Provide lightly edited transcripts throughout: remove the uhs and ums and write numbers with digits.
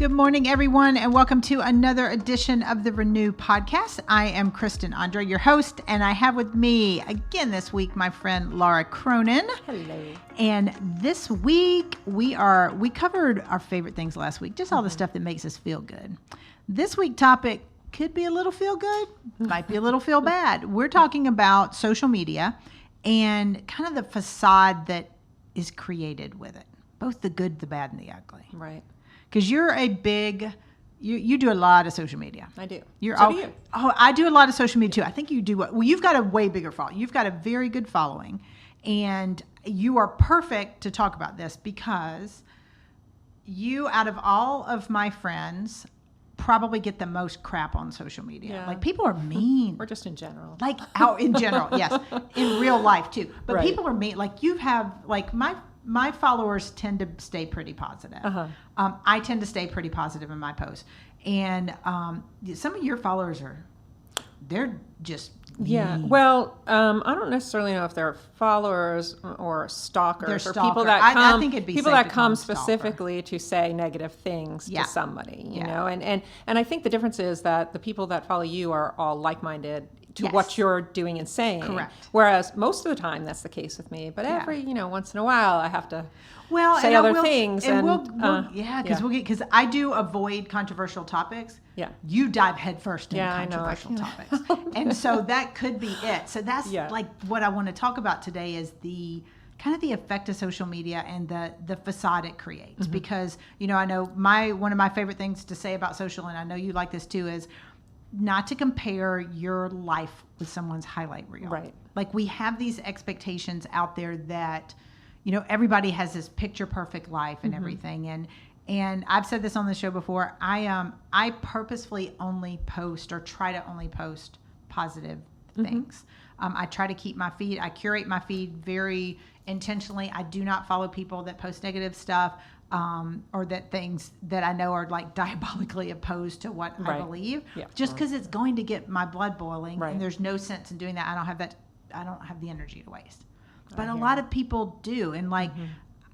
Good morning, everyone, and welcome to another edition of the Renew podcast. I am Kristen Andre, your host, and I have with me again this week my friend Laura Kronen. Hello. And this week we covered our favorite things last week, just all the stuff that makes us feel good. This week topic could be a little feel good, might be a little feel bad. We're talking about social media and kind of the facade that is created with it, both the good, the bad, and the ugly. Right. Because you're a big, you do a lot of social media. I do. Do you? Oh, I do a lot of social media too. I think you do. Well, you've got a way bigger following. You've got a very good following, and you are perfect to talk about this because you, out of all of my friends, probably get the most crap on social media. Yeah. Like people are mean. Or just in general. Like out in general, yes, in real life too. But Right. people are mean. Like you have, like my followers tend to stay pretty positive. Uh-huh. I tend to stay pretty positive in my posts. And some of your followers they're just Yeah. mean. Well, I don't necessarily know if they're followers or stalkers They're or people stalker. that come. I think it'd be people safe that to call come them stalker. specifically to say negative things Yeah. to somebody. You Yeah. know, and I think the difference is that the people that follow you are all like-minded to Yes. what you're doing and saying. Correct. Whereas most of the time that's the case with me. But Yeah. every once in a while I have to Well, say and I other will- things. and And because I do avoid controversial topics. Yeah. You dive headfirst into Yeah, I know. controversial topics, and so that could be it. So that's Yeah. like what I want to talk about today is the kind of the effect of social media and the facade it creates. Mm-hmm. Because I know one of my favorite things to say about social, and I know you like this too, is not to compare your life with someone's highlight reel. Right. Like we have these expectations out there that, everybody has this picture perfect life and everything. And I've said this on the show before. I purposefully only post or try to only post positive things. I try to keep my feed. I curate my feed very intentionally. I do not follow people that post negative stuff. Or that things that I know are like diabolically opposed to what I Right. believe, Yeah. just because it's going to get my blood boiling, Right. and there's no sense in doing that. I don't have the energy to waste. But a hear lot you. of people do, and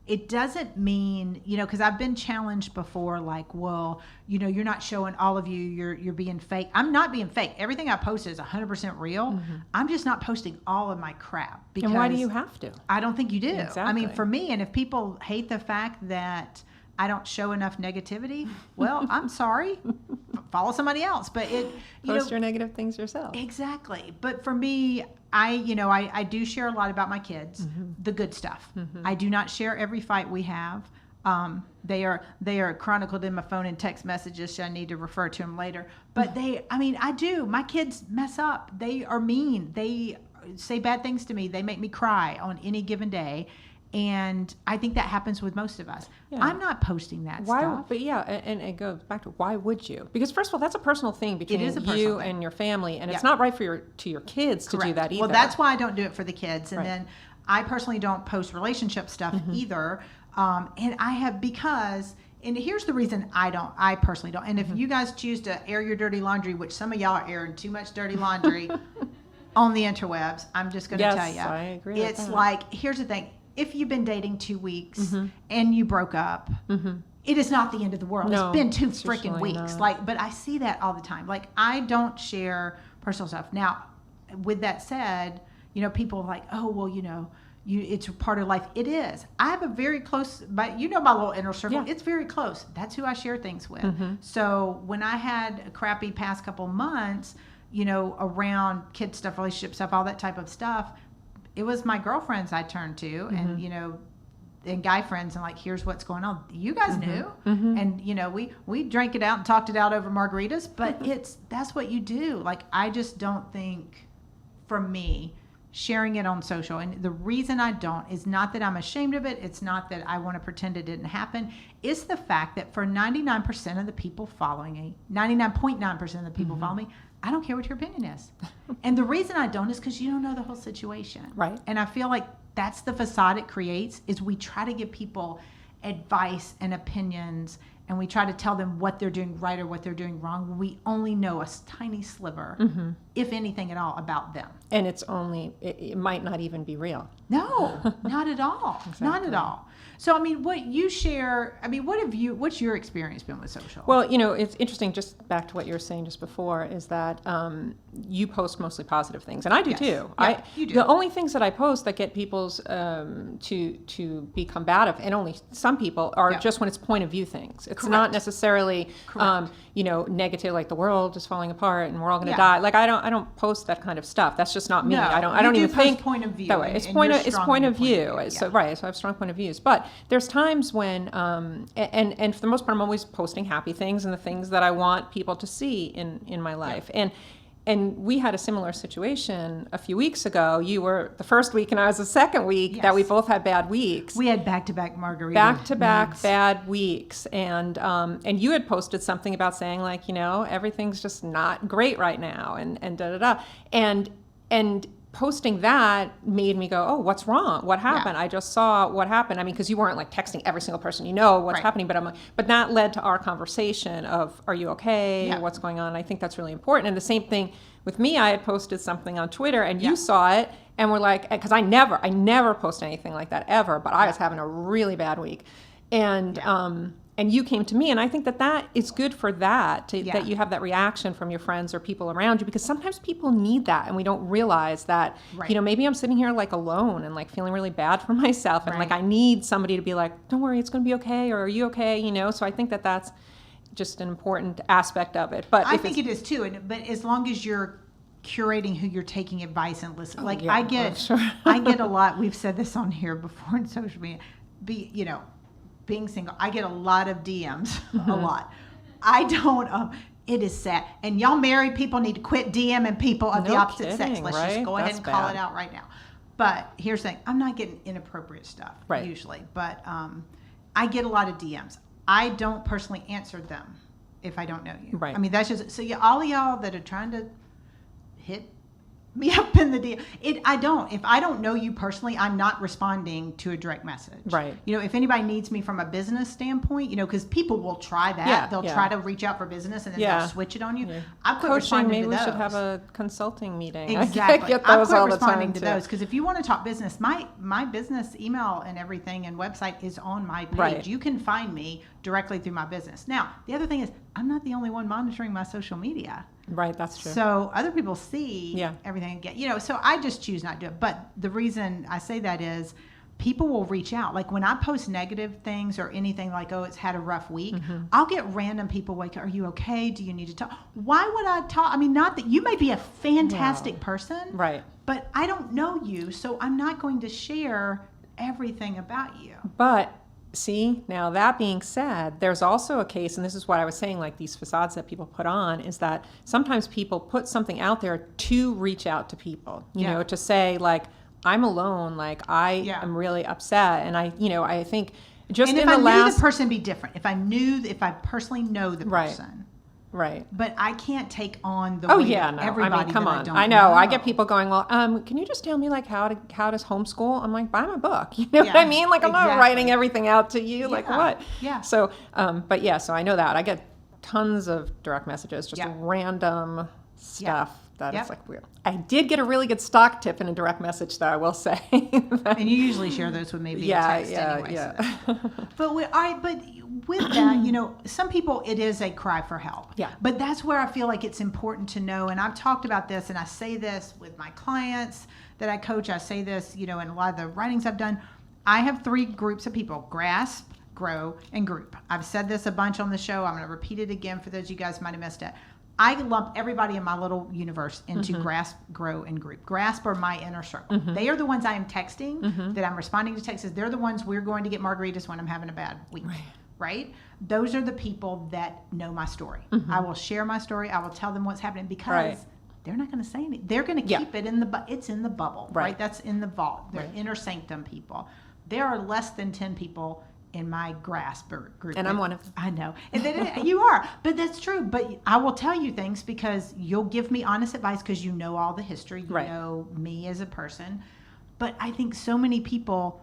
it doesn't mean because I've been challenged before, like, well, you're not showing all of you, you're being fake. I'm not being fake. Everything I post is 100% real. I'm just not posting all of my crap because And why do you have to? I don't think you do. Exactly. I mean, for me, and if people hate the fact that I don't show enough negativity, well, I'm sorry. Follow somebody else. But Post your negative things yourself. exactly. But for me, I do share a lot about my kids, the good stuff. I do not share every fight we have. They are chronicled in my phone and text messages, so I need to refer to them later. But I do. My kids mess up. They are mean. They say bad things to me. They make me cry on any given day. And I think that happens with most of us. Yeah. I'm not posting that stuff. But yeah, and it goes back to why would you? Because first of all, that's a personal thing between is a personal you thing. and your family, and it's Yeah. not right for your kids to do Correct. that either. Well, that's why I don't do it for the kids. And Right. then I personally don't post relationship stuff either. And I have and here's the reason I personally don't. And if you guys choose to air your dirty laundry, which some of y'all are airing too much dirty laundry on the interwebs, I'm just going to Yes, tell you. I agree with It's that. like, here's the thing. If you've been dating 2 weeks and you broke up, it is not the end of the world. No, It's been 2 it's freaking usually weeks. not. But I see that all the time. Like, I don't share personal stuff. Now, with that said, people are like, oh, well, it's a part of life. It is. I have a very close, my little inner circle. Yeah. It's very close. That's who I share things with. So when I had a crappy past couple months, around kid stuff, relationship stuff, all that type of stuff, it was my girlfriends I turned to, and guy friends, and like, here's what's going on. You guys knew, and we drank it out and talked it out over margaritas. But that's what you do. Like, I just don't think, for me, sharing it on social, and the reason I don't is not that I'm ashamed of it. It's not that I want to pretend it didn't happen. It's the fact that for 99% of the people following me, 99.9% of the people follow me, I don't care what your opinion is. And the reason I don't is because you don't know the whole situation. Right. And I feel like that's the facade it creates, is we try to give people advice and opinions and we try to tell them what they're doing right or what they're doing wrong, we only know a tiny sliver, if anything at all, about them. And it might not even be real. No, not at all. Exactly. Not at all. So, I mean, what you share, I mean, what's your experience been with social? Well, it's interesting, just back to what you were saying just before, is that you post mostly positive things, and I do too. Yeah, you do. The only things that I post that get people's to be combative, and only some people, are just when it's point of view things. It's not necessarily negative, like the world is falling apart and we're all going to die. Like I don't post that kind of stuff. That's just not me. No, I don't even think point of view that way. It's point of view. So I have strong point of views. But there's times when and for the most part I'm always posting happy things and the things that I want people to see in my life. And we had a similar situation a few weeks ago. You were the first week and I was the second week that we both had bad weeks. We had back-to-back margarita. Back-to-back bad weeks. And you had posted something about saying like, everything's just not great right now and da-da-da. And posting that made me go, oh, what's wrong? What happened? I just saw what happened. I mean, because you weren't like texting every single person what's happening, but that led to our conversation of, are you okay? What's going on? I think that's really important. And the same thing with me, I had posted something on Twitter and you saw it and were like, because I never post anything like that ever, but I was having a really bad week. And you came to me, and I think that is good for that you have that reaction from your friends or people around you, because sometimes people need that, and we don't realize that, maybe I'm sitting here like alone and like feeling really bad for myself, and like I need somebody to be like, don't worry, it's going to be okay, or are you okay, So I think that's just an important aspect of it. But I think it is too, but as long as you're curating who you're taking advice and listen, I get a lot. We've said this on here before in social media. Being single, I get a lot of DMs, a lot. I don't, it is sad. And y'all married people need to quit DMing people of the opposite sex. Let's just go ahead and call it out right now. But here's the thing, I'm not getting inappropriate stuff usually, but I get a lot of DMs. I don't personally answer them if I don't know you. Right. I mean, that's just, so all of y'all that are trying to hit me up in the DM. If I don't know you personally, I'm not responding to a direct message. Right. If anybody needs me from a business standpoint, because people will try that. They'll try to reach out for business and then they'll switch it on you. Yeah. I've quit responding to those. Maybe we should have a consulting meeting. Exactly. I get those all the responding time to those because if you want to talk business, my business email and everything and website is on my page. Right. You can find me directly through my business. Now, the other thing is I'm not the only one monitoring my social media. Right, that's true. So other people see everything again, so I just choose not to do it. But the reason I say that is people will reach out. Like when I post negative things or anything like, oh, it's had a rough week, I'll get random people like, are you okay? Do you need to talk? Why would I talk? I mean, not that you may be a fantastic person, right? But I don't know you, so I'm not going to share everything about you. But see, now that being said, there's also a case, and this is what I was saying, like these facades that people put on, is that sometimes people put something out there to reach out to people, to say like, I'm alone, like I am really upset. And I think just and in the last... if I knew the person be different, if I personally know the person. Right. But I can't take on the weight of everybody. I mean, come on. I don't I know. I get people going, well, can you just tell me like how does homeschool? I'm like, buy my book. You know what I mean? Like I'm not writing everything out to you. Like what? Yeah. So, so I know that. I get tons of direct messages, just random stuff. That is like weird. I did get a really good stock tip in a direct message, though, I will say. And you usually share those with me via text anyway. Yeah. But with that, some people, it is a cry for help. Yeah. But that's where I feel like it's important to know, and I've talked about this, and I say this with my clients that I coach. I say this, in a lot of the writings I've done. I have 3 groups of people: grasp, grow, and group. I've said this a bunch on the show. I'm going to repeat it again for those of you guys who might have missed it. I lump everybody in my little universe into grasp, grow, and group. Grasp are my inner circle. They are the ones I am texting, that I'm responding to texts. They're the ones we're going to get margaritas when I'm having a bad week, right? Those are the people that know my story. I will share my story. I will tell them what's happening because they're not going to say anything. They're going to keep it in it's in the bubble, right? That's in the vault. They're inner sanctum people. There are less than 10 people in my grasp group. And I'm one of them. I know. And then you are. But that's true. But I will tell you things because you'll give me honest advice because you know all the history. You know me as a person. But I think so many people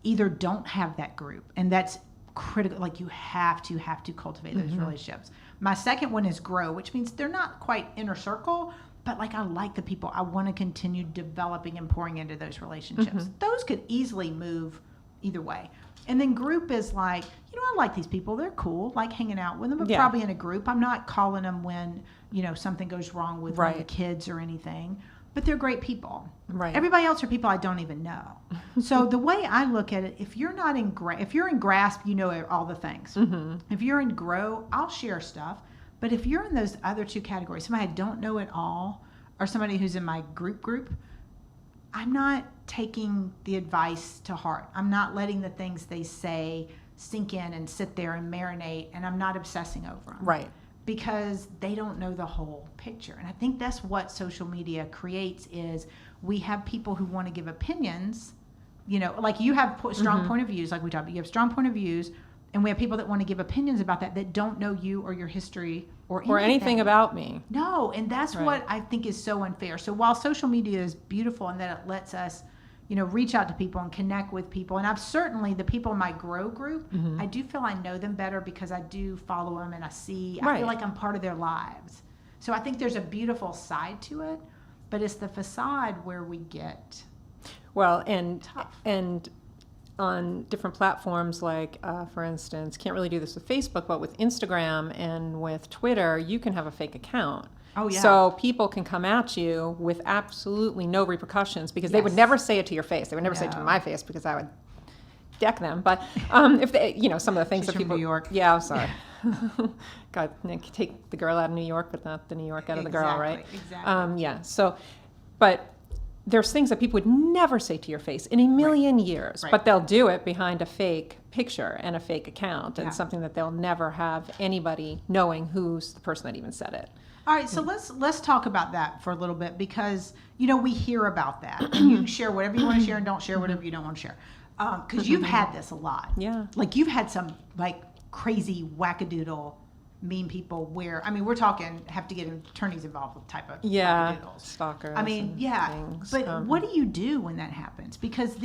either don't have that group. And that's critical. Like you have to cultivate those relationships. My second one is grow, which means they're not quite inner circle, but like I like the people. I want to continue developing and pouring into those relationships. Those could easily move either way. And then group is like, I like these people. They're cool. Like hanging out with them, but probably in a group. I'm not calling them when, something goes wrong with one of the kids or anything. But they're great people. Right. Everybody else are people I don't even know. So the way I look at it, if you're not in if you're in grasp, you know all the things. If you're in grow, I'll share stuff. But if you're in those other two categories, somebody I don't know at all, or somebody who's in my group, I'm not taking the advice to heart. I'm not letting the things they say sink in and sit there and marinate, and I'm not obsessing over them. Right. Because they don't know the whole picture. And I think that's what social media creates is we have people who want to give opinions, like you have strong point of views, like we talked about, you have strong point of views, and we have people that want to give opinions about that don't know you or your history or anything about me. No, and that's what I think is so unfair. So while social media is beautiful in that it lets us reach out to people and connect with people. And I've certainly, the people in my grow group, I do feel I know them better because I do follow them and I feel like I'm part of their lives. So I think there's a beautiful side to it, but it's the facade where we get tough. And on different platforms, like for instance, can't really do this with Facebook, but with Instagram and with Twitter, you can have a fake account. Oh, yeah. So people can come at you with absolutely no repercussions because they would never say it to your face. They would never say it to my face because I would deck them. But if they, some of the things that people. New York. Yeah, I'm sorry. God, Nick, take the girl out of New York, but not the New York out of the girl, right? Exactly. Yeah. So, but there's things that people would never say to your face in a million years, but they'll do it behind a fake picture and a fake account and something that they'll never have anybody knowing who's the person that even said it. All right, so let's talk about that for a little bit because we hear about that, and you can share whatever you want to share and don't share whatever you don't want to share, because you've had this a lot. Yeah, like you've had some like crazy wackadoodle mean people where we're talking have to get attorneys involved with type of wackadoodles. Stalkers. Things. But what do you do when that happens? Because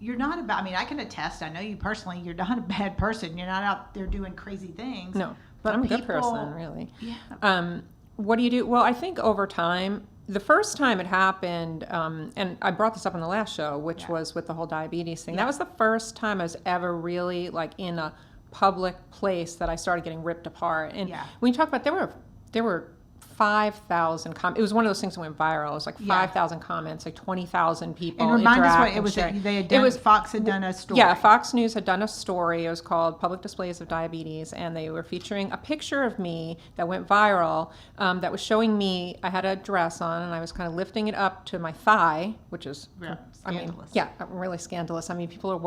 you're not about. I can attest. I know you personally. You're not a bad person. You're not out there doing crazy things. No. But I'm a good person, really. Yeah. What do you do? Well, I think over time, the first time it happened, and I brought this up on the last show, which was with the whole diabetes thing. That was the first time I was ever really like in a public place that I started getting ripped apart. And when you talk about, there were 5,000 comments. It was one of those things that went viral. It was like 5,000 comments, like 20,000 people. And remind us what it was. Fox had done a story. Yeah, Fox News had done a story. It was called Public Displays of Diabetes, and they were featuring a picture of me that went viral that was showing me, I had a dress on, and I was kind of lifting it up to my thigh, which is, scandalous. Really scandalous. People are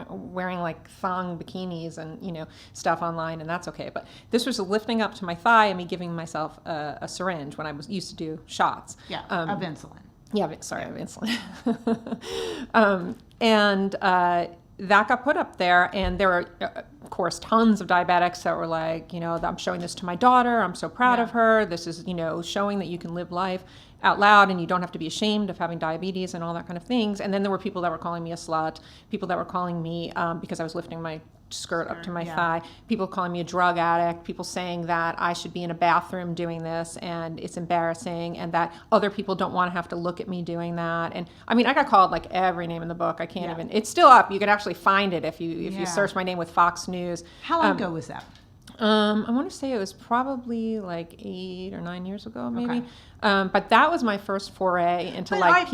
wearing like thong bikinis and, stuff online, and that's okay. But this was lifting up to my thigh and me giving myself a syringe when I used to do shots. Yeah, of insulin. Yeah, of insulin. And that got put up there, and there were, of course, tons of diabetics that were like, I'm showing this to my daughter. I'm so proud of her. This is, showing that you can live life out loud and you don't have to be ashamed of having diabetes and all that kind of things. And then there were people that were calling me a slut, people that were calling me, because I was lifting my skirt up to my thigh, people calling me a drug addict, people saying that I should be in a bathroom doing this and it's embarrassing and that other people don't want to have to look at me doing that. And I got called like every name in the book. I can't even, it's still up. You can actually find it if you search my name with Fox News. How long ago was that? I want to say it was probably like 8 or 9 years ago, maybe. Okay. But that was my first foray into people let's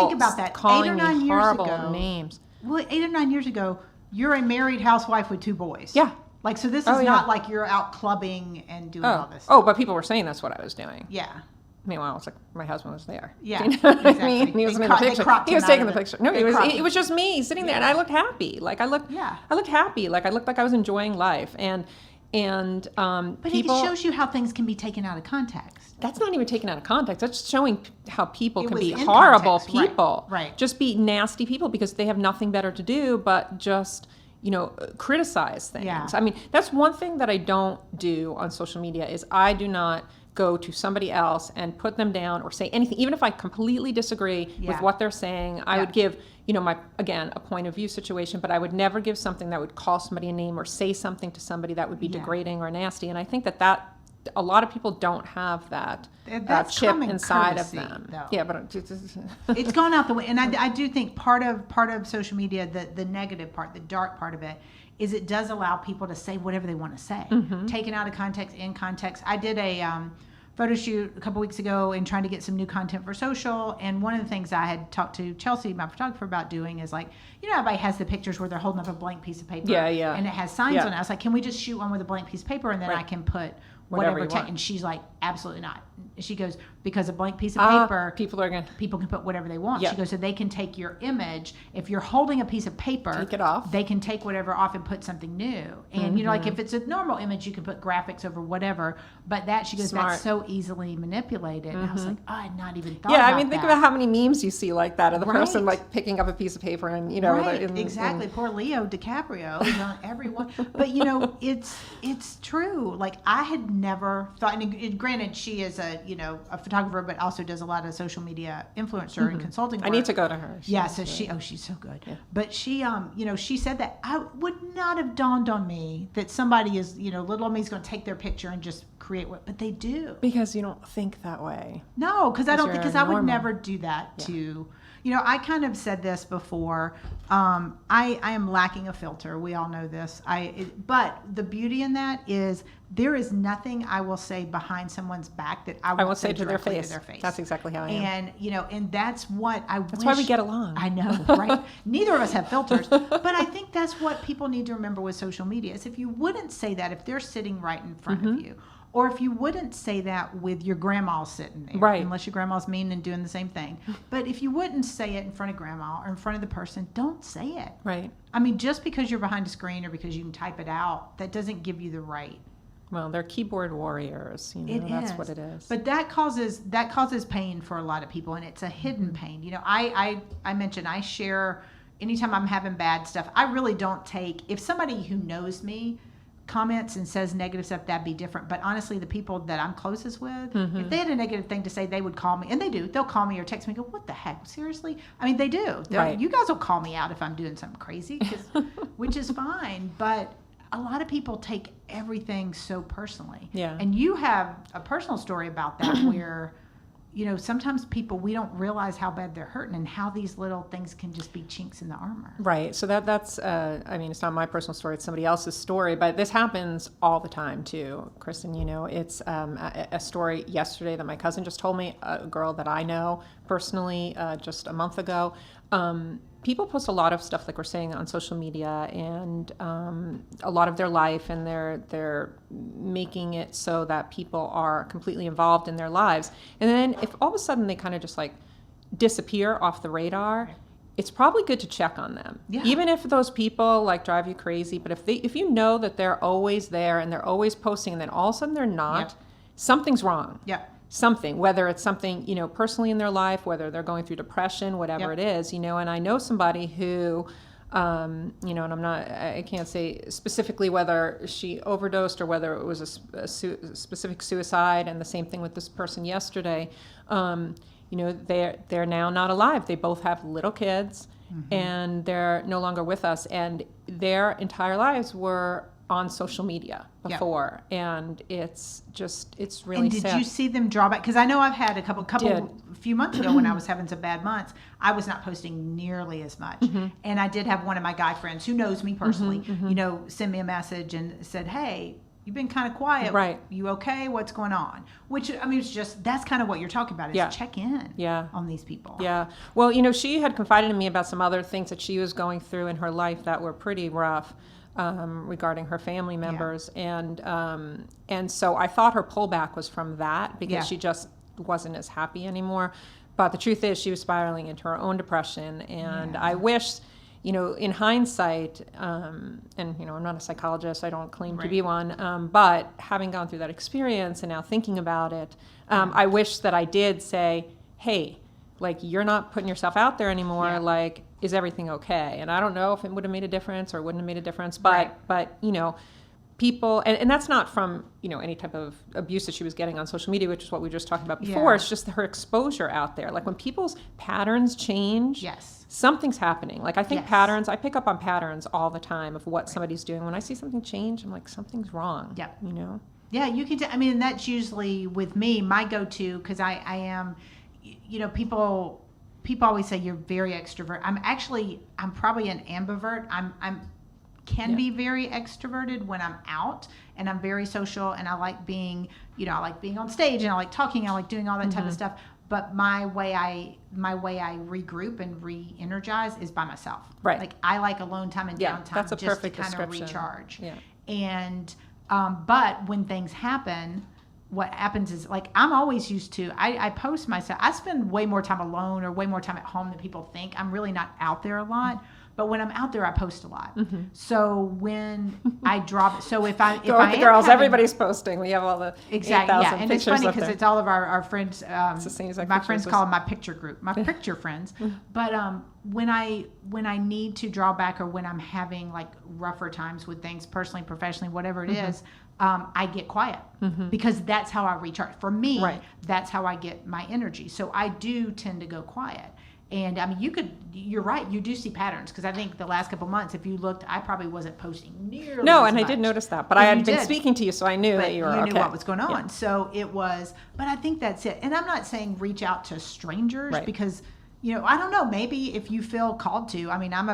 think about that. Calling me horrible names. Well, 8 or 9 years ago, you're a married housewife with 2 boys. Yeah. So this is not like you're out clubbing and doing all this. Oh, but people were saying that's what I was doing. Yeah. Meanwhile, it's like my husband was there. Yeah, exactly. He was in the picture. He was taking the picture. No, it was just me sitting there, and I looked happy. I looked happy. I looked like I was enjoying life. But it shows you how things can be taken out of context. That's not even taken out of context. That's showing how people can be horrible people. Right. Just be nasty people because they have nothing better to do but just, criticize things. Yeah. That's one thing that I don't do on social media is I do not go to somebody else and put them down or say anything, even if I completely disagree with what they're saying. I would give, a point of view situation, but I would never give something that would call somebody a name or say something to somebody that would be degrading or nasty. And I think that a lot of people don't have that chip inside of them. Though. Yeah, but it's gone out the way. And I do think part of social media, the negative part, the dark part of it, is it does allow people to say whatever they want to say, taken out of context, in context. I did a photo shoot a couple weeks ago and trying to get some new content for social. And one of the things I had talked to Chelsea, my photographer, about doing is everybody has the pictures where they're holding up a blank piece of paper. Yeah. And it has signs on it. I was like, can we just shoot one with a blank piece of paper and then I can put whatever text? And she's like, absolutely not. She goes, because a blank piece of paper, people can put whatever they want. She goes, so they can take your image. If you're holding a piece of paper, take it off. They can take whatever off and put something new. And if it's a normal image, you can put graphics over whatever. But she goes, that's so easily manipulated. And I was like, I had not even thought about think about how many memes you see like that of the person picking up a piece of paper and exactly. Poor Leo DiCaprio is on everyone. But it's true. I had never thought. And granted, she is a photographer, but also does a lot of social media influencer and consulting work. I need to go to her. She's so good. Yeah. But she she said that I would not have dawned on me that somebody is, little old me is going to take their picture and just create but they do. Because you don't think that way. No, because I would never do that to. I kind of said this before. I am lacking a filter. We all know this. But the beauty in that is there is nothing I will say behind someone's back that I won't say to their face. That's exactly how I am. And that's what That's why we get along. I know, right? Neither of us have filters. But I think that's what people need to remember with social media is if you wouldn't say that, if they're sitting right in front of you, or if you wouldn't say that with your grandma sitting there, unless your grandma's mean and doing the same thing. But if you wouldn't say it in front of grandma or in front of the person, don't say it. Right. I mean, just because you're behind a screen or because you can type it out, that doesn't give you the right. Well, they're keyboard warriors. That's what it is. But that causes pain for a lot of people, and it's a hidden pain. I mentioned I share anytime I'm having bad stuff. I really don't take if somebody who knows me comments and says negative stuff, that'd be different. But honestly, the people that I'm closest with, if they had a negative thing to say, they would call me, and they do. They'll call me or text me and go, what the heck? Seriously? I mean, they do. You guys will call me out if I'm doing something crazy, which is fine. But a lot of people take everything so personally. Yeah. And you have a personal story about that where, sometimes we don't realize how bad they're hurting and how these little things can just be chinks in the armor. Right. So that's, it's not my personal story, it's somebody else's story, but this happens all the time too, Kristen. It's a story yesterday that my cousin just told me, a girl that I know personally just a month ago. People post a lot of stuff, like we're saying, on social media, and a lot of their life, and they're making it so that people are completely involved in their lives. And then if all of a sudden they kind of just disappear off the radar, it's probably good to check on them. Yeah. Even if those people drive you crazy, but if you know that they're always there and they're always posting, and then all of a sudden they're not, something's wrong. Yeah. Something, whether it's something, personally in their life, whether they're going through depression, whatever it is, and I know somebody who, and I can't say specifically whether she overdosed or whether it was a specific suicide, and the same thing with this person yesterday. They're now not alive. They both have little kids, and they're no longer with us, and their entire lives were on social media before, and it's really sad. And did you see them draw back? Because I know I've had a few months ago when I was having some bad months, I was not posting nearly as much, and I did have one of my guy friends who knows me personally, send me a message and said, "Hey, you've been kind of quiet. Right? You okay? What's going on?" Which it's just that's kind of what you're talking about is check in on these people. Yeah. Well, she had confided in me about some other things that she was going through in her life that were pretty rough. Regarding her family members, and so I thought her pullback was from that because she just wasn't as happy anymore. But the truth is, she was spiraling into her own depression, and I wish, in hindsight, and I'm not a psychologist, I don't claim to be one, but having gone through that experience and now thinking about it, I wish that I did say, hey, you're not putting yourself out there anymore, is everything okay? And I don't know if it would have made a difference or wouldn't have made a difference, but people, and that's not from, any type of abuse that she was getting on social media, which is what we were just talking about before. Yeah. It's just her exposure out there. Like when people's patterns change, Yes. something's happening. Like I think Yes. patterns, I pick up on patterns all the time of what somebody's doing. When I see something change, I'm like, something's wrong. Yep. Yeah, you can. I mean, that's usually with me my go-to, because I am, people always say you're very extrovert. I'm probably an ambivert. Can be very extroverted when I'm out, and I'm very social, and I like being, I like being on stage, and I like talking, I like doing all that type of stuff. But my way I regroup and re-energize is by myself. Right. Like I like alone time and downtime, that's a just perfect to kind of description. recharge. Yeah. And but when things happen, what happens is, like, I'm always used to, I post myself. I spend way more time alone or way more time at home than people think. I'm really not out there a lot. But when I'm out there, I post a lot. So when I drop, so if I Go with the girls, everybody's posting. We have all the exactly, 8,000 yeah, and it's pictures funny up because there. it's all of our friends. It's the same exact my pictures friends as- call them my picture group, my picture friends. But when I need to draw back, or when I'm having like rougher times with things personally, professionally, whatever it is, I get quiet because that's how I recharge. For me, Right. that's how I get my energy. So I do tend to go quiet. And I mean, you're right. You do see patterns, because I think the last couple months, if you looked, I probably wasn't posting nearly No, as and I much. did notice that, but And I had you been did. speaking to you, so I knew But that you were knew okay. what was going on. Yeah. So it was, but I think that's it. And I'm not saying reach out to strangers, Right. because, I don't know, maybe if you feel called to. I mean, I'm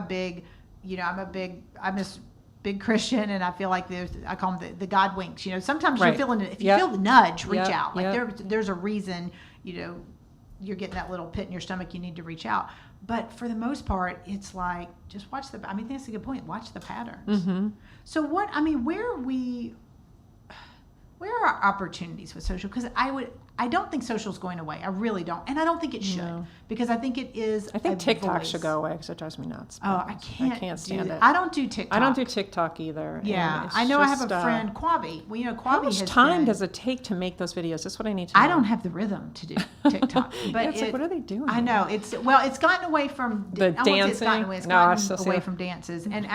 this big Christian, and I feel like I call them the God winks. Sometimes Right. you're feeling it. If you Yep. feel the nudge, reach Yep. out. Like Yep. there's a reason, you're getting that little pit in your stomach, you need to reach out. But for the most part, it's like, just watch I think that's a good point. Watch the patterns. So where are opportunities with social? Because I don't think social's going away. I really don't. And I don't think it should. No. Because I think it is I think a TikTok voice. should go away because it drives me nuts. Oh, I can't do stand it. I don't do TikTok. I don't do TikTok either. Yeah. and it's I know I have just, a friend, Quavi. Well, Quavi How much has time been, does it take to make those videos? That's what I need to know. I don't have the rhythm to do TikTok. But Yeah, it's like, what are they doing? I know. It's gotten away from The I won't say it's gotten dancing? away. It's No, I gotten still see away it. from dances. And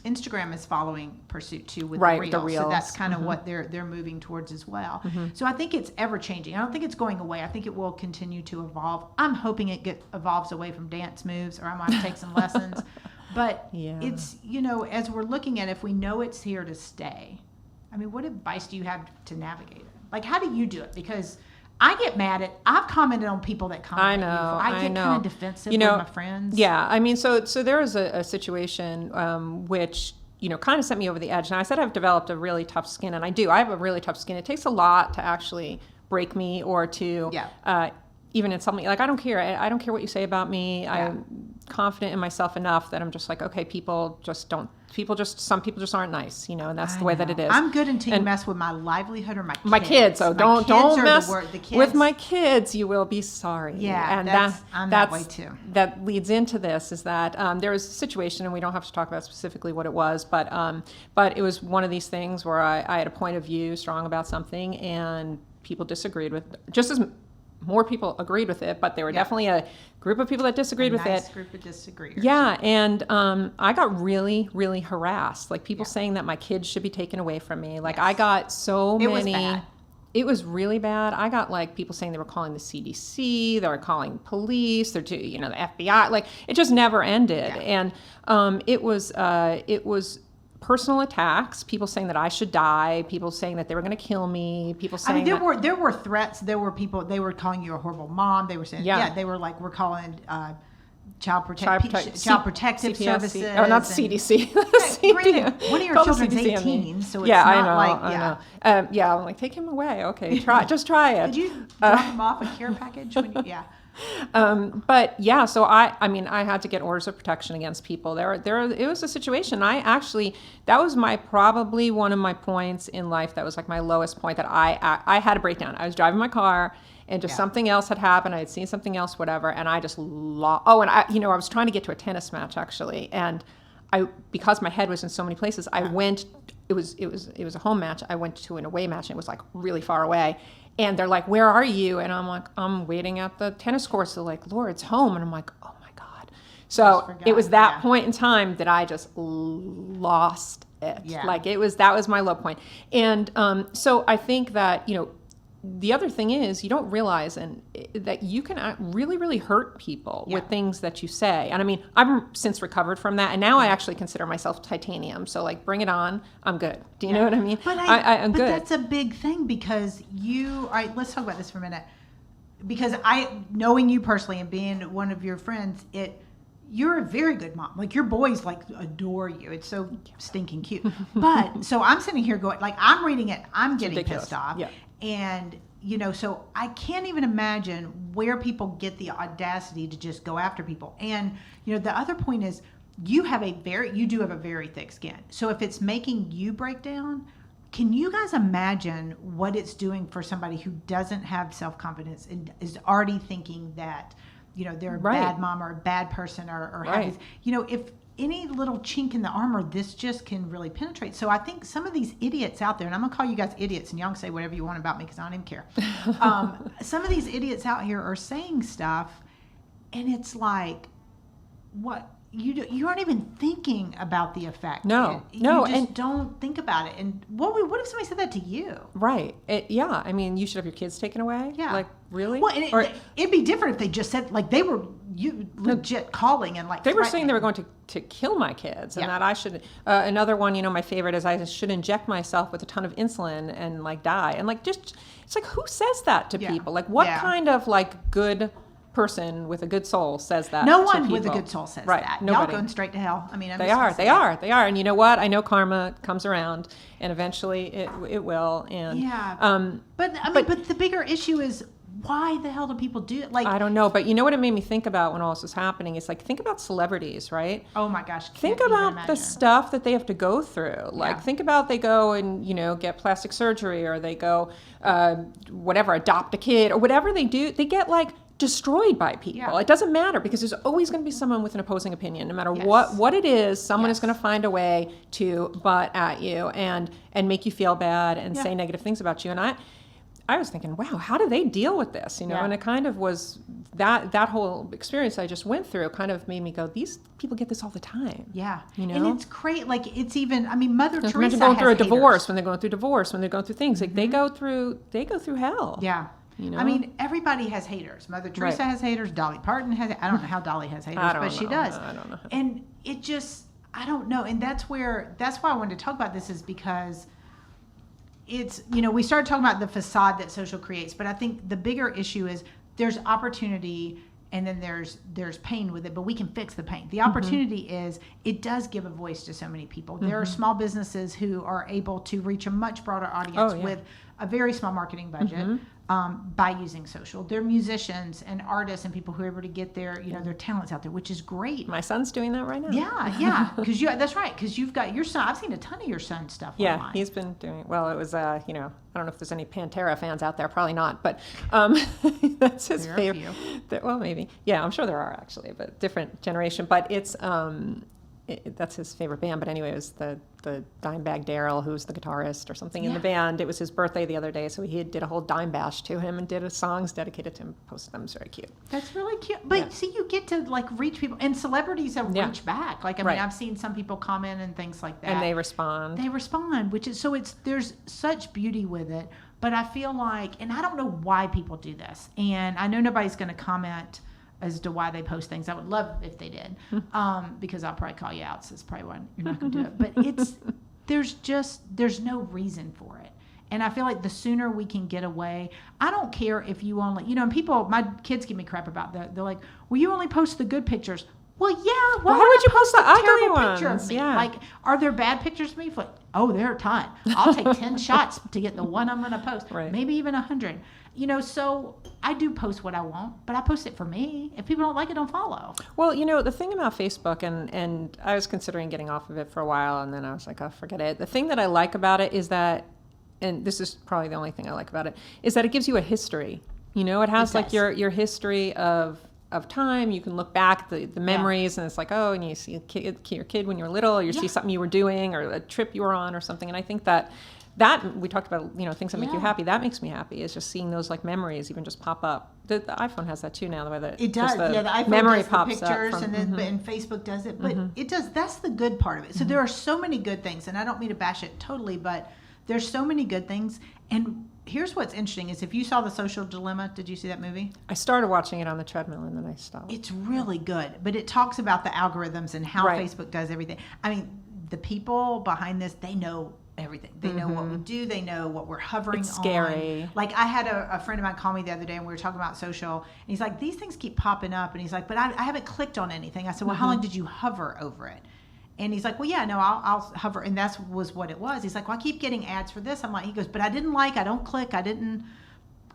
Instagram is following pursuit too with Right, the with the reels. So that's reels. kind of what they're moving towards as well. So I think it's ever changing. I don't think it's going away. I think it will continue to evolve. I'm hoping it evolves away from dance moves, or I might take some lessons. But Yeah. it's, as we're looking at, if we know it's here to stay, I mean, what advice do you have to navigate it? Like, how do you do it? Because I get mad I've commented on people that comment. I know. I get know. kind of defensive with my friends. Yeah, I mean, so there was a situation which kind of sent me over the edge. And I said I've developed a really tough skin, and I do. I have a really tough skin. It takes a lot to actually break me, or to even in something like, I don't care. I don't care what you say about me. Yeah. I'm confident in myself enough that I'm just like, okay, some people just aren't nice, and that's the way that it is. I'm good until you mess with my livelihood or my kids. My kids, so don't are mess the kids. with my kids. You will be sorry. Yeah, and I'm that way too. That leads into this is that there was a situation, and we don't have to talk about specifically what it was, but it was one of these things where I had a point of view strong about something, and people disagreed with just as more people agreed with it, but there were definitely a group of people that disagreed with nice it. Group of disagreeers. Yeah, and I got really, really harassed. Like people saying that my kids should be taken away from me. Like I got so many. It was bad. It was really bad. I got like people saying they were calling the CDC, they were calling police, they're the FBI. Like it just never ended, and it was personal attacks, people saying that I should die, people saying that they were going to kill me, people saying there were threats. There were people, they were calling you a horrible mom. They were saying, they were like, we're calling child protective CPS. services. Oh, not CDC. Granted, one of your Call the children's CDC on me. 18, so it's not I know. I'm like, take him away. Okay, just try it. Did you drop him off a care package? But yeah, so I had to get orders of protection against people. It was a situation. That was probably one of my points in life. That was like my lowest point, that I had a breakdown. I was driving my car, and just something else had happened. I had seen something else, whatever, and I just I was trying to get to a tennis match actually, and because my head was in so many places, I went. It was a home match. I went to an away match, and it was like really far away. And they're like, "Where are you?" And I'm like, "I'm waiting at the tennis courts." They're like, "Laura, it's home." And I'm like, "Oh my God." So it was that point in time that I just lost it. Yeah. Like that was my low point. And so I think that, the other thing is you don't realize that you can really, really hurt people with things that you say. And I mean, I've since recovered from that. And now I actually consider myself titanium. So like, bring it on. I'm good. Do you know what I mean? But I'm but good. That's a big thing because all right, let's talk about this for a minute. Because knowing you personally and being one of your friends, you're a very good mom. Like your boys like adore you. It's so stinking cute. But so I'm sitting here going, like I'm reading it, I'm getting pissed off. Yeah. And so I can't even imagine where people get the audacity to just go after people. And the other point is you do have a very thick skin. So if it's making you break down, can you guys imagine what it's doing for somebody who doesn't have self-confidence and is already thinking that they're a bad mom or a bad person or have these, if any little chink in the armor, this just can really penetrate. So I think some of these idiots out there, and I'm gonna call you guys idiots, and y'all can say whatever you want about me because I don't even care. Some of these idiots out here are saying stuff, and it's like, what? You aren't even thinking about the effect. No, you just don't think about it. And what if somebody said that to you? Right. Yeah. I mean, you should have your kids taken away. Yeah. Like really? Well, it'd be different if they just said like they were legit calling and like they were saying they were going to kill my kids and that I should. Another one, my favorite is I should inject myself with a ton of insulin and like die. And like just it's like who says that to people? Like what kind of like good person with a good soul says that? No one with a good soul says that. Nobody. Y'all going straight to hell. I mean, they are. And you know what? I know karma comes around, and eventually it will. And but the bigger issue is why the hell do people do it? Like I don't know, but you know what it made me think about when all this was happening? It's like think about celebrities, right? Oh my gosh! Think about the stuff that they have to go through. Like think about they go and get plastic surgery, or they go adopt a kid, or whatever they do. They get like destroyed by people. Yeah. It doesn't matter because there's always going to be someone with an opposing opinion. No matter what it is, someone is going to find a way to butt at you and make you feel bad and say negative things about you. And I was thinking, wow, how do they deal with this? And it kind of was that whole experience I just went through kind of made me go, these people get this all the time. Yeah. And it's great. Like it's even, I mean, Mother Teresa going through a haters. divorce, when they're going through divorce, when they're going through things, like they go through hell. Yeah. I mean, everybody has haters. Mother Teresa has haters. Dolly Parton has. I don't know how Dolly has haters, but she does. I don't know. And it just, I don't know. And that's why I wanted to talk about this is because it's, we started talking about the facade that social creates, but I think the bigger issue is there's opportunity and then there's pain with it, but we can fix the pain. The opportunity is it does give a voice to so many people. There are small businesses who are able to reach a much broader audience with a very small marketing budget. By using social. They're musicians and artists and people who are able to get their talents out there, which is great. My son's doing that right now. Yeah. Because that's right. Because you've got your son. I've seen a ton of your son's stuff online. He's been doing, well, it was, I don't know if there's any Pantera fans out there, probably not, but that's his favorite. Well, maybe. Yeah, I'm sure there are actually, but different generation. But it's, that's his favorite band. But anyway, it was the Dimebag Darrell, who's the guitarist or something in the band. It was his birthday the other day, so he did a whole dime bash to him and did songs dedicated to him, posted them. It's very cute. That's really cute. But see, you get to like reach people, and celebrities have reached back. Like, I mean, I've seen some people comment and things like that. And they respond. Which is, so there's such beauty with it. But I feel like, and I don't know why people do this, and I know nobody's going to comment as to why they post things. I would love if they did, because I'll probably call you out, so it's probably why you're not going to do it. But there's no reason for it. And I feel like the sooner we can get away, I don't care if you only, and people, my kids give me crap about that. They're like, well, you only post the good pictures. Well, yeah. Why would you post the ugly picture ones? of me? Yeah. Like, are there bad pictures of me? Like, oh, there are a ton. I'll take 10 shots to get the one I'm going to post. Right. Maybe even 100. So I do post what I want, but I post it for me. If people don't like it, don't follow. Well, the thing about Facebook, and I was considering getting off of it for a while, and then I was like, oh, forget it. The thing that I like about it is that, and this is probably the only thing I like about it, is that it gives you a history. It has like your history of time. You can look back the memories, and it's like, oh, and you see your kid when you were little, or you see something you were doing, or a trip you were on, or something. And I think that that we talked about, things that make you Yeah. happy. That makes me happy. Is just seeing those like memories even just pop up. The iPhone has that too now. The way that It does. just the The iPhone memory does the pops pictures, up from, and Facebook does it. But it does. That's the good part of it. So there are so many good things, and I don't mean to bash it totally, but there's so many good things. And here's what's interesting: is if you saw The Social Dilemma, did you see that movie? I started watching it on the treadmill and then I stopped. It's really good, but it talks about the algorithms and how Right. Facebook does everything. I mean, the people behind this, they know everything. They know what we do. They know what we're hovering It's scary. on. Like I had a friend of mine call me the other day and we were talking about social. And he's like, these things keep popping up. And he's like, but I haven't clicked on anything. I said, well, how long did you hover over it? And he's like, well, yeah, no, I'll hover. And that was what it was. He's like, well, I keep getting ads for this. I'm like, he goes, but I didn't I don't click. I didn't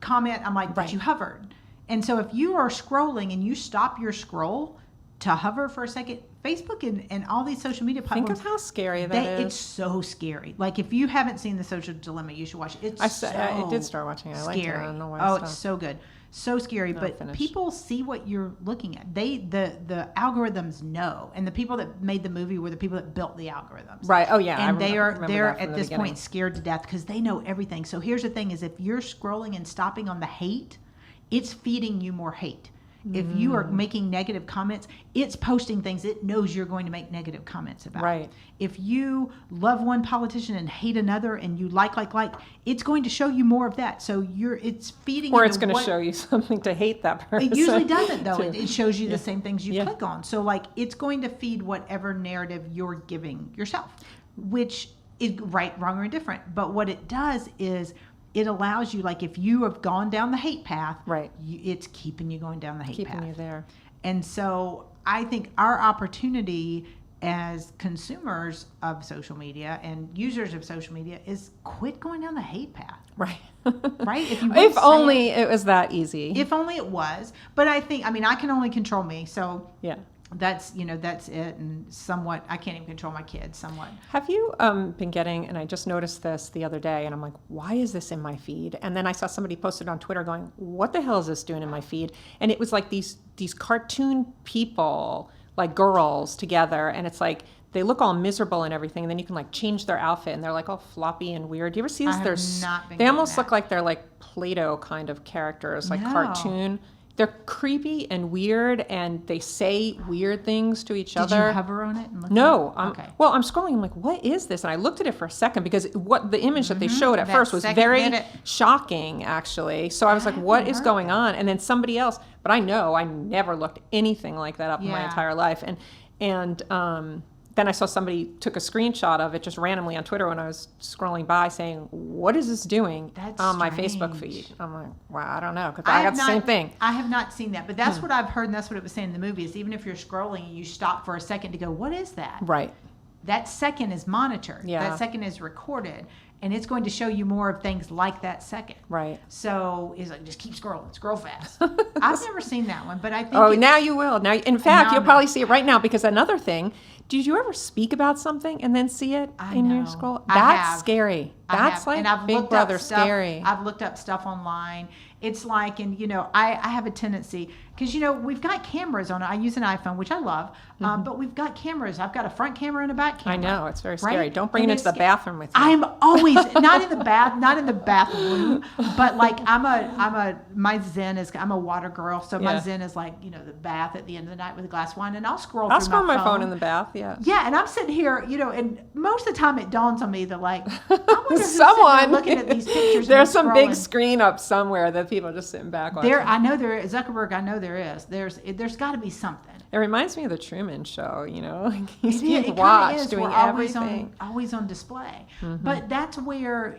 comment. I'm like, but Right. you hovered. And so if you are scrolling and you stop your scroll to hover for a second, Facebook and all these social media Think platforms, of how scary that is. it's so scary. Like if you haven't seen The Social Dilemma, you should watch it. It's I did start watching it. I liked it. scary. I don't know why. Oh, I it's stopped. so good. So scary, but finished. people see what you're looking at. The algorithms know, and the people that made the movie were the people that built the algorithms. Right. Oh yeah. And they're that from at the this beginning. point scared to death because they know everything. So here's the thing: is if you're scrolling and stopping on the hate, it's feeding you more hate. If you are making negative comments, it's posting things it knows you're going to make negative comments about. Right. If you love one politician and hate another and you like, it's going to show you more of that. So it's feeding Or into it's going to what- show you something to hate that person. It usually doesn't, though. too. It shows you the same things you Yeah. click on. So, like, it's going to feed whatever narrative you're giving yourself, which is right, wrong, or indifferent. But what it does is it allows you, like, if you have gone down the hate path, Right. it's keeping you going down the hate path. Keeping you there. And so I think our opportunity as consumers of social media and users of social media is quit going down the hate path. Right. Right? If you If say only it was that easy. If only it was. But I can only control me. So Yeah. that's it. And somewhat, I can't even control my kids somewhat. Have you been getting, and I just noticed this the other day, and I'm like, why is this in my feed? And then I saw somebody posted on Twitter going, what the hell is this doing in my feed? And it was like these cartoon people, like girls together, and it's like, they look all miserable and everything, and then you can like change their outfit, and they're like all floppy and weird. Do you ever see this? I have not been They getting almost that. look like they're like Play-Doh kind of characters, like No. cartoon. They're creepy and weird, and they say weird things to each Did other. you hover on it? And look No. at it? Okay. Well, I'm scrolling. I'm like, what is this? And I looked at it for a second because what the image that they showed at That first was second very minute. shocking, actually. So I was like, I what haven't is heard going that. on? And then somebody else, but I know I never looked anything like that up in my Yeah. entire life. And then I saw somebody took a screenshot of it just randomly on Twitter when I was scrolling by saying, what is this doing That's on my Facebook strange. feed? I'm like, wow, I don't know, because I got have the same thing. I have not seen that, but that's what I've heard, and that's what it was saying in the movie. Is even if you're scrolling and you stop for a second to go, what is that? Right. That second is monitored. Yeah. That second is recorded, and it's going to show you more of things like that second. Right. So it's like, just keep scrolling, scroll fast. I've never seen that one, but I think Oh, now you will. Now, in fact, Now you'll I probably know. see it right now because another thing, did you ever speak about something and then see it I in your know. scroll? I That's have. scary. I That's have. like And I've Big looked Brother up stuff, scary. I've looked up stuff online. It's like, and I have a tendency, because we've got cameras on it. I use an iPhone, which I love, but we've got cameras. I've got a front camera and a back I camera. know, it's very scary. right? Don't bring And it into the it's- bathroom with you. I'm always not in the bathroom, but like my zen is, I'm a water girl, so my Yeah. zen is like the bath at the end of the night with a glass of wine, and I'll scroll. I'll through scroll my phone phone in the bath, yeah. Yeah, and I'm sitting here, and most of the time it dawns on me that like, I wonder who's sitting Someone there looking at these pictures. There's and some big scrolling. screen up somewhere that people are just sitting back watching. I know there is Zuckerberg. I know there is. There's got to be something. It reminds me of the Truman Show, like he's It being kinda watched is. doing We're always everything. always on display. But that's where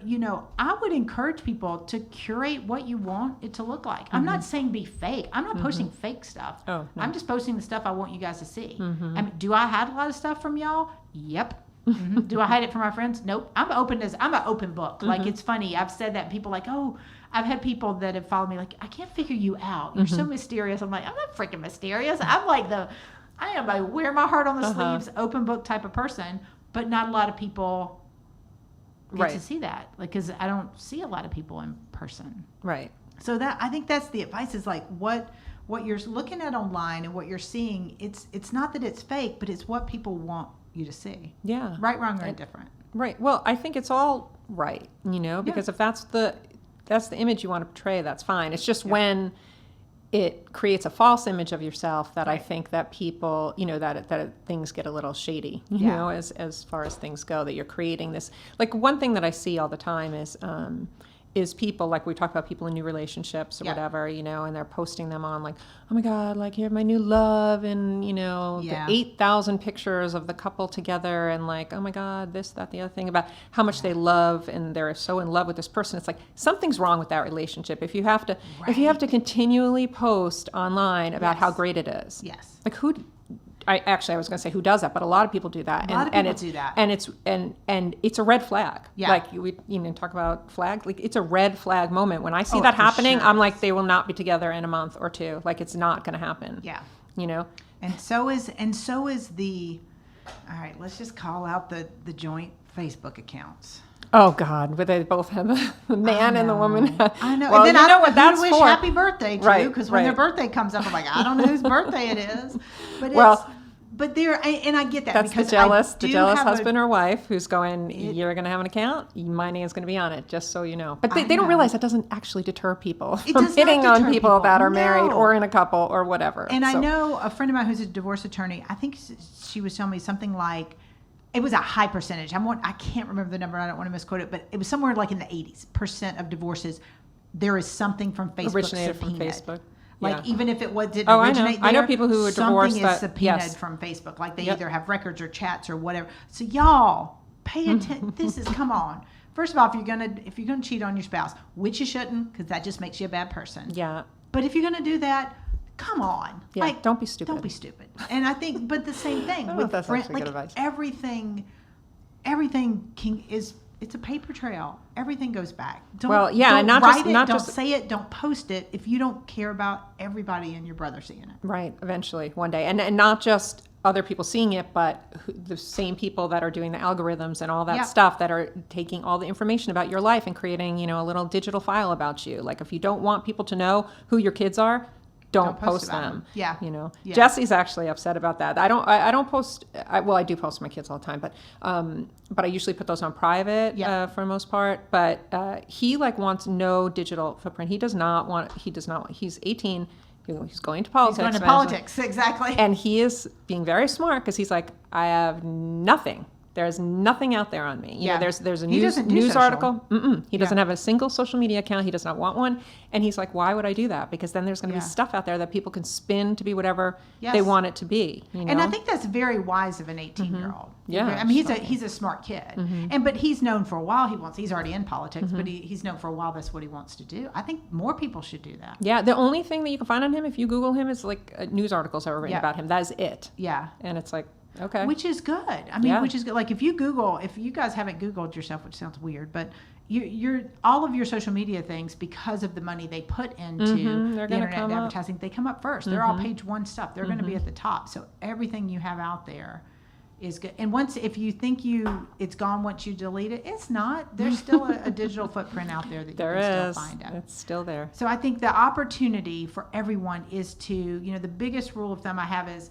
I would encourage people to curate what you want it to look like. I'm not saying be fake. I'm not posting fake stuff. Oh, no. I'm just posting the stuff I want you guys to see. I mean, do I hide a lot of stuff from y'all? Yep. Do I hide it from my friends? Nope. I'm an open book. Like, it's funny. I've said that, and people like, oh, I've had people that have followed me like, I can't figure you out. You're so mysterious. I'm like, I'm not freaking mysterious. I am a wear my heart on the sleeves, open book type of person, but not a lot of people get Right. to see that. Like, because I don't see a lot of people in person. Right. So I think that's the advice, is like what you're looking at online and what you're seeing. It's not that it's fake, but it's what people want you to see. Yeah. Right, wrong, or indifferent. Right. Well, I think it's all right, because if that's the image you want to portray, that's fine. It's just when it creates a false image of yourself that I think that people, that things get a little shady, as far as things go, that you're creating this. Like one thing that I see all the time is people, like we talk about people in new relationships or whatever, and they're posting them on like, oh my God, like here's my new love, and the 8,000 pictures of the couple together, and like, oh my God, this, that, the other thing about how much they love, and they're so in love with this person. It's like something's wrong with that relationship. If you have to continually post online about how great it is. Yes. Like I was going to say who does that, but a lot of people do that. A lot of people do that. And it's a red flag. Yeah. Like we talk about flag, like it's a red flag moment. When I see that happening, I'm like, they will not be together in a month or two. Like it's not going to happen. Yeah. And so is the, all right, let's just call out the joint Facebook accounts. Oh God, but they both have the man and the woman. I know. Well, and then I know what that's wish for. happy birthday to, because when their birthday comes up, I'm like, I don't know whose birthday it is. But and I get that. That's because the jealous husband or wife who's going, you're going to have an account, my name's going to be on it, just so you know. But they don't realize that doesn't actually deter people from hitting on people that are married or in a couple or whatever. And I know a friend of mine who's a divorce attorney, I think she was telling me something like, it was a high percentage. I can't remember the number. I don't want to misquote it, but it was somewhere like in the 80% of divorces, there is something from Facebook originated subpoenaed. From Facebook. Like even if it didn't originate there, I know people who are divorced something is subpoenaed from Facebook. Like they either have records or chats or whatever. So y'all pay attention. Come on. First of all, if you're gonna cheat on your spouse, which you shouldn't, because that just makes you a bad person. Yeah. But if you're gonna do that, come on. Yeah, like, don't be stupid. Don't be stupid. And I think, but the same thing. I don't know if that's actually good advice. Everything it's a paper trail. Everything goes back. Don't and not write just don't say it, don't post it if you don't care about everybody and your brother seeing it. Right, eventually, one day. And not just other people seeing it, but the same people that are doing the algorithms and all that stuff that are taking all the information about your life and creating, a little digital file about you. Like if you don't want people to know who your kids are, don't post them. Yeah. Jesse's actually upset about that. I don't post. I do post my kids all the time, but I usually put those on private for the most part. But he wants no digital footprint. He does not want. He's 18. He's going to politics. He's going to politics, exactly. And he is being very smart because he's like, I have nothing. There's nothing out there on me. There's a news article. He doesn't have a single social media account. He does not want one. And he's like, why would I do that? Because then there's going to be stuff out there that people can spin to be whatever they want it to be. And I think that's very wise of an 18-year-old. Yeah. I mean, he's a smart kid. But he's known for a while he's already in politics, but he's known for a while that's what he wants to do. I think more people should do that. Yeah. The only thing that you can find on him, if you Google him, is news articles that were written about him. That is it. Yeah. And it's like, okay. Which is good. I mean, which is good. Like if you guys haven't Googled yourself, which sounds weird, but you're all of your social media things, because of the money they put into the internet advertising, they come up first. They're all page one stuff. They're going to be at the top. So everything you have out there is good. And if you think it's gone once you delete it, it's not. There's still a digital footprint out there that you can still find it. It's still there. So I think the opportunity for everyone is to, the biggest rule of thumb I have is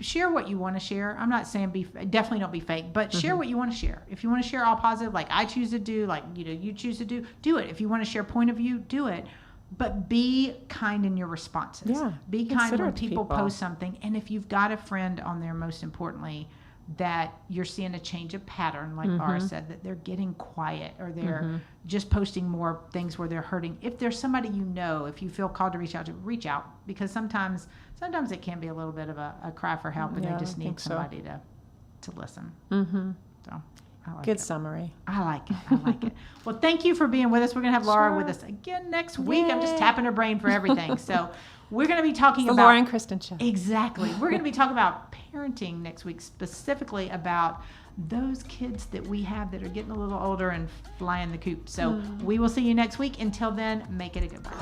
share what you want to share. I'm not saying definitely don't be fake, but share what you want to share. If you want to share all positive, like I choose to do, like you choose to do it. If you want to share point of view, do it. But be kind in your responses. Yeah, be kind when people post something. And if you've got a friend on there, most importantly, that you're seeing a change of pattern, like Laura said, that they're getting quiet or they're just posting more things where they're hurting. If there's somebody if you feel called to reach out, because sometimes it can be a little bit of a cry for help, and they just need somebody to listen. So I like Good summary. I like it. Well, thank you for being with us. We're going to have Laura with us again next week. I'm just tapping her brain for everything. So we're going to be talking about... the Laura and Kristen show. Exactly. We're going to be talking about parenting next week, specifically about those kids that we have that are getting a little older and flying the coop. So we will see you next week. Until then, make it a good one.